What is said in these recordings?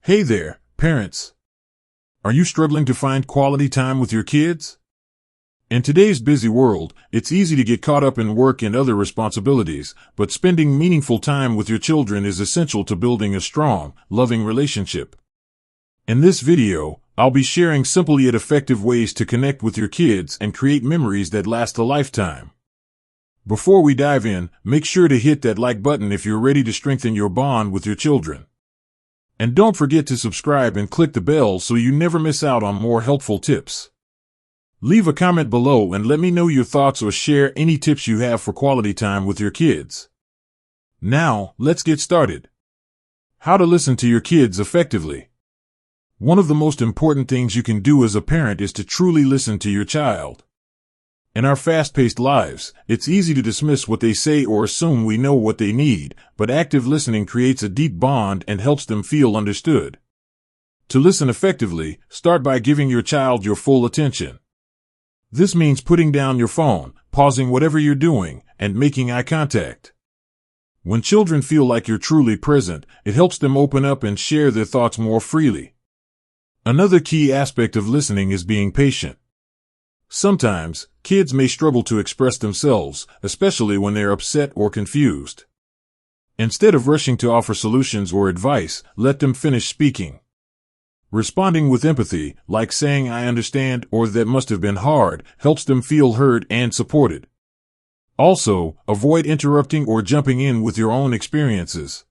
Hey there, parents. Are you struggling to find quality time with your kids? In today's busy world, it's easy to get caught up in work and other responsibilities, but spending meaningful time with your children is essential to building a strong, loving relationship. In this video, I'll be sharing simple yet effective ways to connect with your kids and create memories that last a lifetime. Before we dive in, make sure to hit that like button if you're ready to strengthen your bond with your children. And don't forget to subscribe and click the bell so you never miss out on more helpful tips. Leave a comment below and let me know your thoughts or share any tips you have for quality time with your kids. Now, let's get started. How to listen to your kids effectively. One of the most important things you can do as a parent is to truly listen to your child. In our fast-paced lives, it's easy to dismiss what they say or assume we know what they need, but active listening creates a deep bond and helps them feel understood. To listen effectively, start by giving your child your full attention. This means putting down your phone, pausing whatever you're doing, and making eye contact. When children feel like you're truly present, it helps them open up and share their thoughts more freely. Another key aspect of listening is being patient. Sometimes, kids may struggle to express themselves, especially when they're upset or confused. Instead of rushing to offer solutions or advice, let them finish speaking. Responding with empathy, like saying "I understand" or "that must have been hard," helps them feel heard and supported. Also, avoid interrupting or jumping in with your own experiences.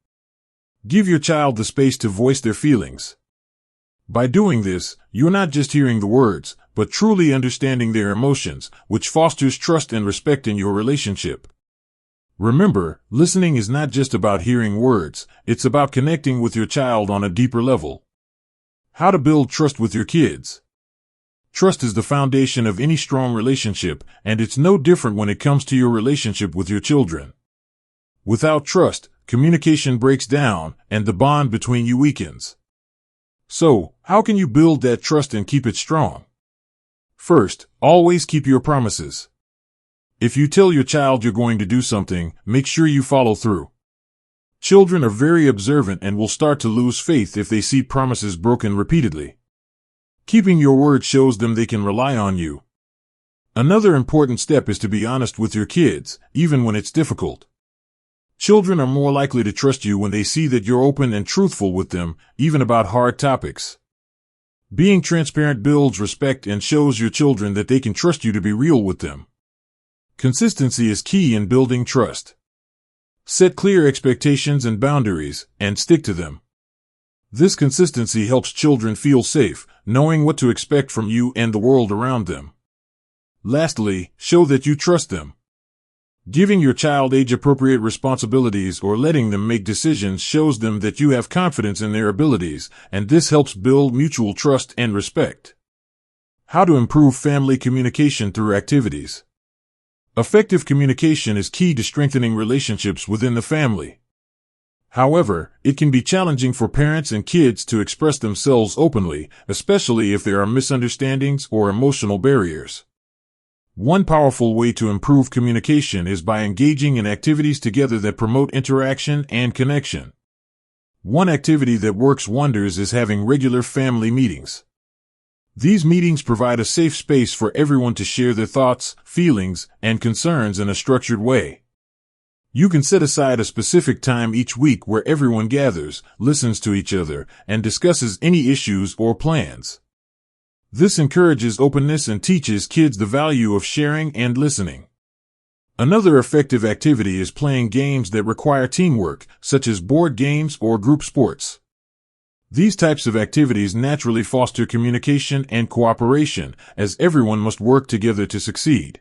Give your child the space to voice their feelings. By doing this, you're not just hearing the words, but truly understanding their emotions, which fosters trust and respect in your relationship. Remember, listening is not just about hearing words, it's about connecting with your child on a deeper level. How to build trust with your kids. Trust is the foundation of any strong relationship, and it's no different when it comes to your relationship with your children. Without trust, communication breaks down, and the bond between you weakens. So, how can you build that trust and keep it strong? First, always keep your promises. If you tell your child you're going to do something, make sure you follow through. Children are very observant and will start to lose faith if they see promises broken repeatedly. Keeping your word shows them they can rely on you. Another important step is to be honest with your kids, even when it's difficult. Children are more likely to trust you when they see that you're open and truthful with them, even about hard topics. Being transparent builds respect and shows your children that they can trust you to be real with them. Consistency is key in building trust. Set clear expectations and boundaries, and stick to them. This consistency helps children feel safe, knowing what to expect from you and the world around them. Lastly, show that you trust them. Giving your child age-appropriate responsibilities or letting them make decisions shows them that you have confidence in their abilities, and this helps build mutual trust and respect. How to improve family communication through activities. Effective communication is key to strengthening relationships within the family. However, it can be challenging for parents and kids to express themselves openly, especially if there are misunderstandings or emotional barriers. One powerful way to improve communication is by engaging in activities together that promote interaction and connection. One activity that works wonders is having regular family meetings. These meetings provide a safe space for everyone to share their thoughts, feelings, and concerns in a structured way. You can set aside a specific time each week where everyone gathers, listens to each other, and discusses any issues or plans. This encourages openness and teaches kids the value of sharing and listening. Another effective activity is playing games that require teamwork, such as board games or group sports. These types of activities naturally foster communication and cooperation, as everyone must work together to succeed.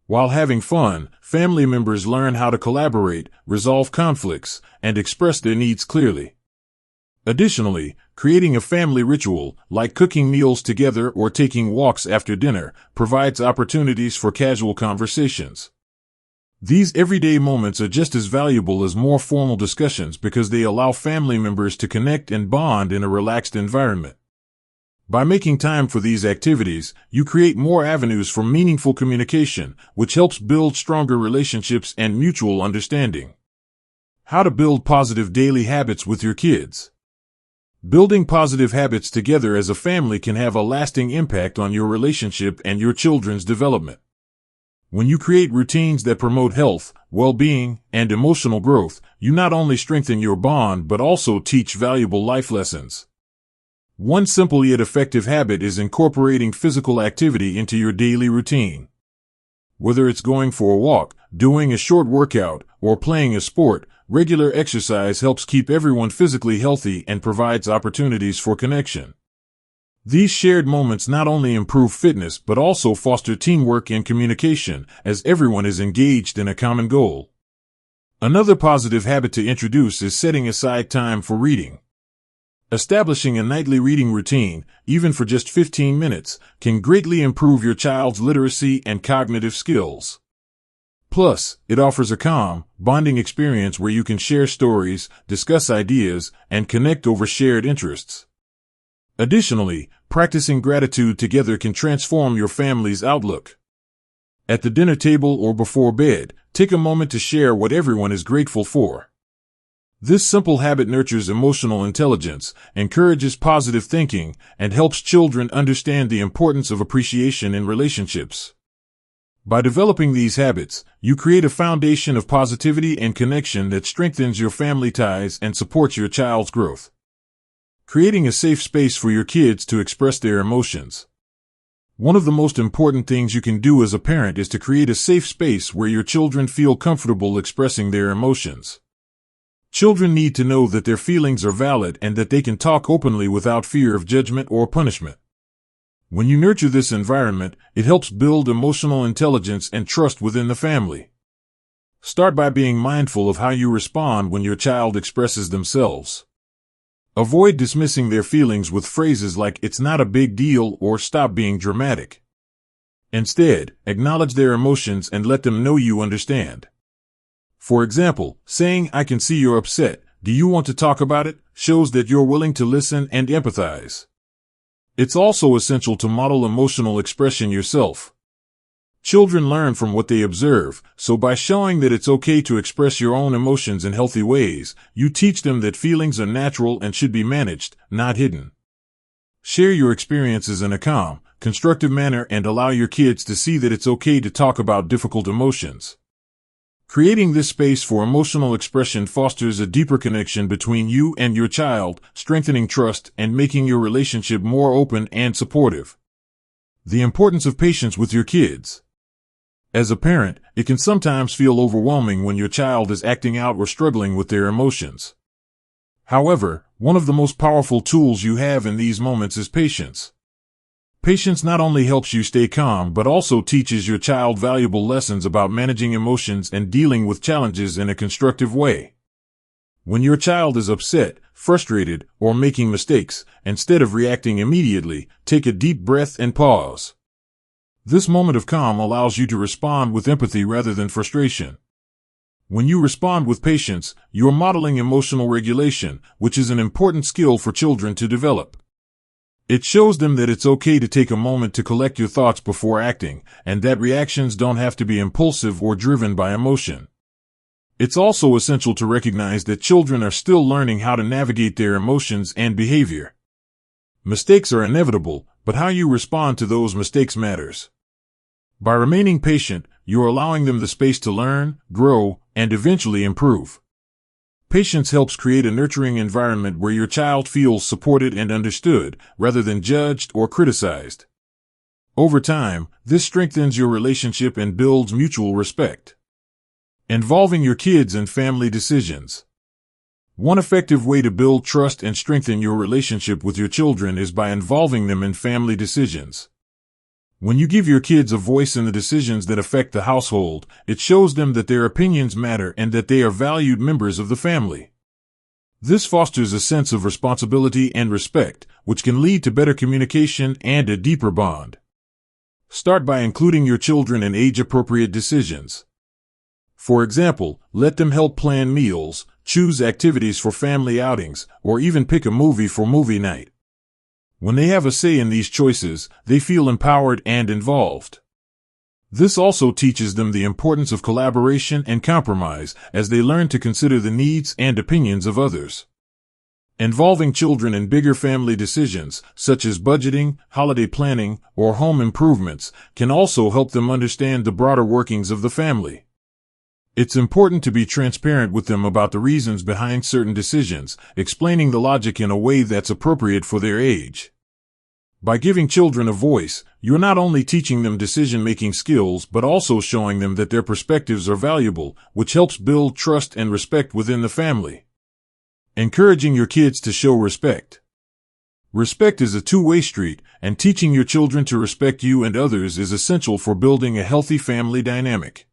While having fun, family members learn how to collaborate, resolve conflicts, and express their needs clearly. Additionally, creating a family ritual, like cooking meals together or taking walks after dinner, provides opportunities for casual conversations. These everyday moments are just as valuable as more formal discussions because they allow family members to connect and bond in a relaxed environment. By making time for these activities, you create more avenues for meaningful communication, which helps build stronger relationships and mutual understanding. How to build positive daily habits with your kids. Building positive habits together as a family can have a lasting impact on your relationship and your children's development. When you create routines that promote health, well-being, and emotional growth, you not only strengthen your bond but also teach valuable life lessons. One simple yet effective habit is incorporating physical activity into your daily routine. Whether it's going for a walk, doing a short workout, or playing a sport, regular exercise helps keep everyone physically healthy and provides opportunities for connection. These shared moments not only improve fitness but also foster teamwork and communication, as everyone is engaged in a common goal. Another positive habit to introduce is setting aside time for reading. Establishing a nightly reading routine, even for just 15 minutes, can greatly improve your child's literacy and cognitive skills. Plus, it offers a calm, bonding experience where you can share stories, discuss ideas, and connect over shared interests. Additionally, practicing gratitude together can transform your family's outlook. At the dinner table or before bed, take a moment to share what everyone is grateful for. This simple habit nurtures emotional intelligence, encourages positive thinking, and helps children understand the importance of appreciation in relationships. By developing these habits, you create a foundation of positivity and connection that strengthens your family ties and supports your child's growth. Creating a safe space for your kids to express their emotions. One of the most important things you can do as a parent is to create a safe space where your children feel comfortable expressing their emotions. Children need to know that their feelings are valid and that they can talk openly without fear of judgment or punishment. When you nurture this environment, it helps build emotional intelligence and trust within the family. Start by being mindful of how you respond when your child expresses themselves. Avoid dismissing their feelings with phrases like "it's not a big deal" or "stop being dramatic." Instead, acknowledge their emotions and let them know you understand. For example, saying "I can see you're upset. Do you want to talk about it?" shows that you're willing to listen and empathize. It's also essential to model emotional expression yourself. Children learn from what they observe, so by showing that it's okay to express your own emotions in healthy ways, you teach them that feelings are natural and should be managed, not hidden. Share your experiences in a calm, constructive manner and allow your kids to see that it's okay to talk about difficult emotions. Creating this space for emotional expression fosters a deeper connection between you and your child, strengthening trust and making your relationship more open and supportive. The importance of patience with your kids. As a parent, it can sometimes feel overwhelming when your child is acting out or struggling with their emotions. However, one of the most powerful tools you have in these moments is patience. Patience not only helps you stay calm but also teaches your child valuable lessons about managing emotions and dealing with challenges in a constructive way. When your child is upset, frustrated, or making mistakes, instead of reacting immediately, take a deep breath and pause. This moment of calm allows you to respond with empathy rather than frustration. When you respond with patience, you are modeling emotional regulation, which is an important skill for children to develop. It shows them that it's okay to take a moment to collect your thoughts before acting, and that reactions don't have to be impulsive or driven by emotion. It's also essential to recognize that children are still learning how to navigate their emotions and behavior. Mistakes are inevitable, but how you respond to those mistakes matters. By remaining patient, you're allowing them the space to learn, grow, and eventually improve. Patience helps create a nurturing environment where your child feels supported and understood, rather than judged or criticized. Over time, this strengthens your relationship and builds mutual respect. Involving your kids in family decisions. One effective way to build trust and strengthen your relationship with your children is by involving them in family decisions. When you give your kids a voice in the decisions that affect the household, it shows them that their opinions matter and that they are valued members of the family. This fosters a sense of responsibility and respect, which can lead to better communication and a deeper bond. Start by including your children in age-appropriate decisions. For example, let them help plan meals, choose activities for family outings, or even pick a movie for movie night. When they have a say in these choices, they feel empowered and involved. This also teaches them the importance of collaboration and compromise as they learn to consider the needs and opinions of others. Involving children in bigger family decisions, such as budgeting, holiday planning, or home improvements, can also help them understand the broader workings of the family. It's important to be transparent with them about the reasons behind certain decisions, explaining the logic in a way that's appropriate for their age. By giving children a voice, you're not only teaching them decision-making skills but also showing them that their perspectives are valuable, which helps build trust and respect within the family. Encouraging your kids to show respect. Respect is a two-way street, and teaching your children to respect you and others is essential for building a healthy family dynamic.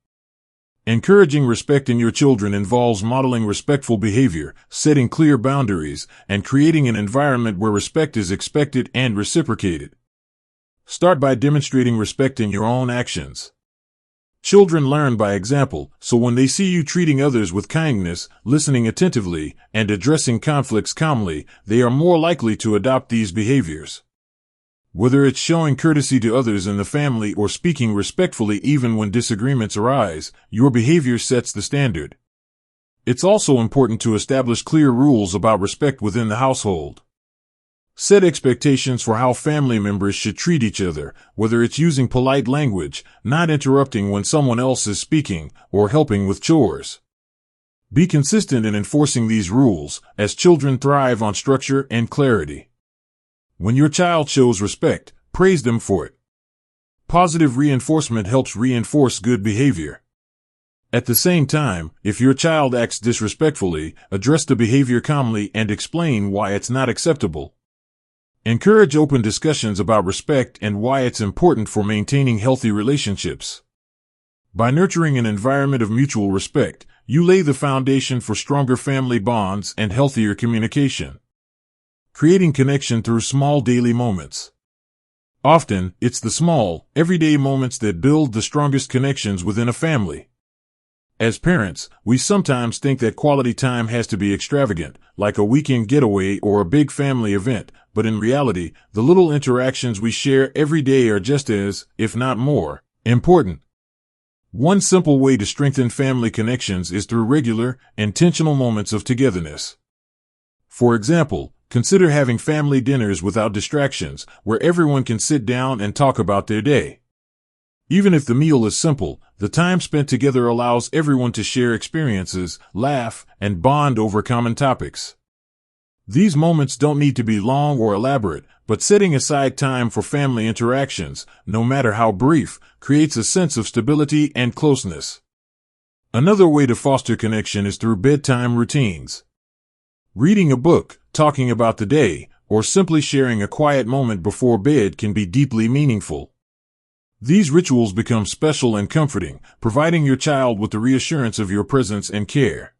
Encouraging respect in your children involves modeling respectful behavior, setting clear boundaries, and creating an environment where respect is expected and reciprocated. Start by demonstrating respect in your own actions. Children learn by example, so when they see you treating others with kindness, listening attentively, and addressing conflicts calmly, they are more likely to adopt these behaviors. Whether it's showing courtesy to others in the family or speaking respectfully even when disagreements arise, your behavior sets the standard. It's also important to establish clear rules about respect within the household. Set expectations for how family members should treat each other, whether it's using polite language, not interrupting when someone else is speaking, or helping with chores. Be consistent in enforcing these rules, as children thrive on structure and clarity. When your child shows respect, praise them for it. Positive reinforcement helps reinforce good behavior. At the same time, if your child acts disrespectfully, address the behavior calmly and explain why it's not acceptable. Encourage open discussions about respect and why it's important for maintaining healthy relationships. By nurturing an environment of mutual respect, you lay the foundation for stronger family bonds and healthier communication. Creating connection through small daily moments. Often, it's the small, everyday moments that build the strongest connections within a family. As parents, we sometimes think that quality time has to be extravagant, like a weekend getaway or a big family event, but in reality, the little interactions we share every day are just as, if not more, important. One simple way to strengthen family connections is through regular, intentional moments of togetherness. For example, consider having family dinners without distractions, where everyone can sit down and talk about their day. Even if the meal is simple, the time spent together allows everyone to share experiences, laugh, and bond over common topics. These moments don't need to be long or elaborate, but setting aside time for family interactions, no matter how brief, creates a sense of stability and closeness. Another way to foster connection is through bedtime routines. Reading a book, talking about the day, or simply sharing a quiet moment before bed can be deeply meaningful. These rituals become special and comforting, providing your child with the reassurance of your presence and care.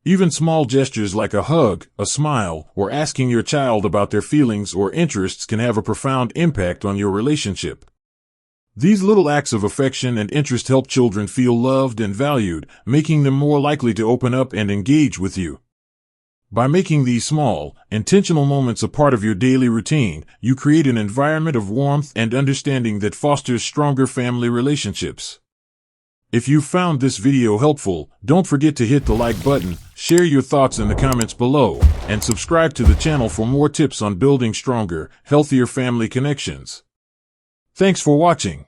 Even small gestures like a hug, a smile, or asking your child about their feelings or interests can have a profound impact on your relationship. These little acts of affection and interest help children feel loved and valued, making them more likely to open up and engage with you. By making these small, intentional moments a part of your daily routine, you create an environment of warmth and understanding that fosters stronger family relationships. If you found this video helpful, don't forget to hit the like button, share your thoughts in the comments below, and subscribe to the channel for more tips on building stronger, healthier family connections. Thanks for watching.